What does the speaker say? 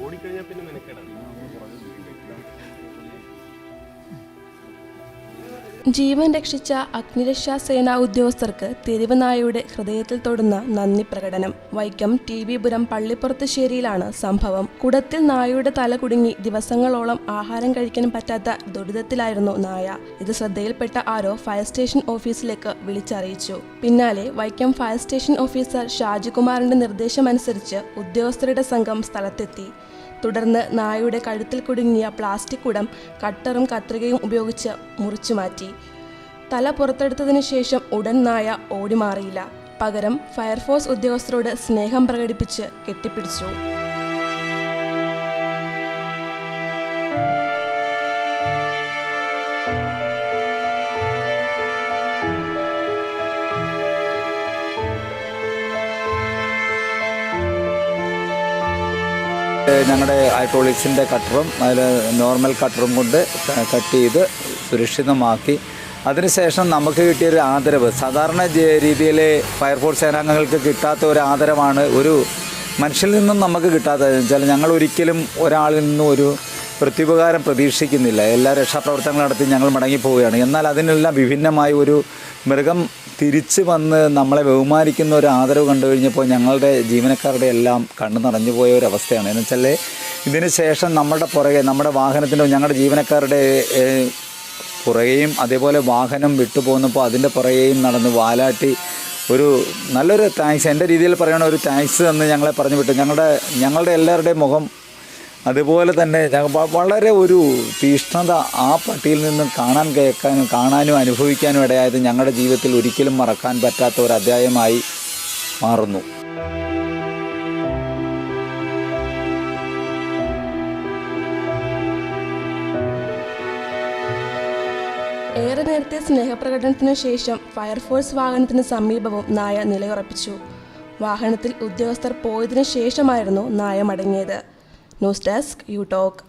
ഓടിക്കഴിഞ്ഞാൽ പിന്നെ മെനക്കെടാം. ജീവൻ രക്ഷിച്ച അഗ്നിരക്ഷാ സേനാ ഉദ്യോഗസ്ഥർക്ക് തെരുവ് നായയുടെ ഹൃദയത്തിൽ തൊടുന്ന നന്ദി പ്രകടനം. വൈക്കം TV പുരം പള്ളിപ്പുറത്തുശ്ശേരിയിലാണ് സംഭവം. കുടത്തിൽ നായയുടെ തല കുടുങ്ങി ദിവസങ്ങളോളം ആഹാരം കഴിക്കാൻ പറ്റാത്ത ദുരിതത്തിലായിരുന്നു നായ. ഇത് ശ്രദ്ധയിൽപ്പെട്ട ആരോ ഫയർ സ്റ്റേഷൻ ഓഫീസിലേക്ക് വിളിച്ചറിയിച്ചു. പിന്നാലെ വൈക്കം ഫയർ സ്റ്റേഷൻ ഓഫീസർ ഷാജികുമാറിന്റെ നിർദ്ദേശമനുസരിച്ച് ഉദ്യോഗസ്ഥരുടെ സംഘം സ്ഥലത്തെത്തി. തുടർന്ന് നായയുടെ കഴുത്തിൽ കുടുങ്ങിയ പ്ലാസ്റ്റിക് കുടം കട്ടറും കത്രികയും ഉപയോഗിച്ച് മുറിച്ചു മാറ്റി. തല പുറത്തെടുത്തതിനു ശേഷം ഉടൻ നായ ഓടിമാറിയില്ല. പകരം ഫയർഫോഴ്സ് ഉദ്യോഗസ്ഥരോട് സ്നേഹം പ്രകടിപ്പിച്ച് കെട്ടിപ്പിടിച്ചു. ഞങ്ങളുടെ ഹൈഡ്രോളിക്സിൻ്റെ കട്ടറും അതിൽ നോർമൽ കട്ടറും കൊണ്ട് കട്ട് ചെയ്ത് സുരക്ഷിതമാക്കി. അതിനുശേഷം നമുക്ക് കിട്ടിയൊരു ആദരവ് സാധാരണ രീതിയിൽ ഫയർഫോഴ്സ് സേനാംഗങ്ങൾക്ക് കിട്ടാത്ത ഒരു ആദരവാണ് ഒരു മനുഷ്യരിൽ നിന്നും നമുക്ക് കിട്ടാത്തത്. വെച്ചാൽ ഞങ്ങൾ ഒരിക്കലും ഒരാളിൽ നിന്നും ഒരു പ്രത്യുപകാരം പ്രതീക്ഷിക്കുന്നില്ല. എല്ലാ രക്ഷാപ്രവർത്തനങ്ങൾ നടത്തി ഞങ്ങൾ മടങ്ങിപ്പോവുകയാണ്. എന്നാൽ അതിനെല്ലാം വിഭിന്നമായി ഒരു മൃഗം തിരിച്ച് വന്ന് നമ്മളെ ബഹുമാനിക്കുന്ന ഒരു ആദരവ് കണ്ടു കഴിഞ്ഞപ്പോൾ ഞങ്ങളുടെ ജീവനക്കാരുടെ എല്ലാം കണ്ണു നിറഞ്ഞു പോയ ഒരു അവസ്ഥയാണ്. എന്ന് വെച്ചാൽ ഇതിന് ശേഷം നമ്മുടെ പുറകെ നമ്മുടെ വാഹനത്തിൻ്റെ ഞങ്ങളുടെ ജീവനക്കാരുടെ പുറകെയും അതേപോലെ വാഹനം വിട്ടുപോകുന്നപ്പോൾ അതിൻ്റെ പുറകെയും നടന്ന് വാലാട്ടി ഒരു നല്ലൊരു താങ്ക്സ്, എൻ്റെ രീതിയിൽ പറയണ ഒരു താങ്ക്സ് എന്ന് ഞങ്ങളെ പറഞ്ഞു വിട്ടു. ഞങ്ങളുടെ എല്ലാവരുടെയും മുഖം അതുപോലെ തന്നെ വളരെ ഒരു തീഷ്ണത ആ പട്ടിയിൽ നിന്നും കാണാനും അനുഭവിക്കാനും ഇടയായത് ഞങ്ങളുടെ ജീവിതത്തിൽ ഒരിക്കലും മറക്കാൻ പറ്റാത്ത ഒരു അധ്യായമായി മാറുന്നു. ഏറെ നേരത്തെ സ്നേഹപ്രകടനത്തിനു ശേഷം ഫയർഫോഴ്സ് വാഹനത്തിന് സമീപവും നായ നിലയുറപ്പിച്ചു. വാഹനത്തിൽ ഉദ്യോഗസ്ഥർ പോയതിനു ശേഷമായിരുന്നു നായ മടങ്ങിയത്. News desk you talk.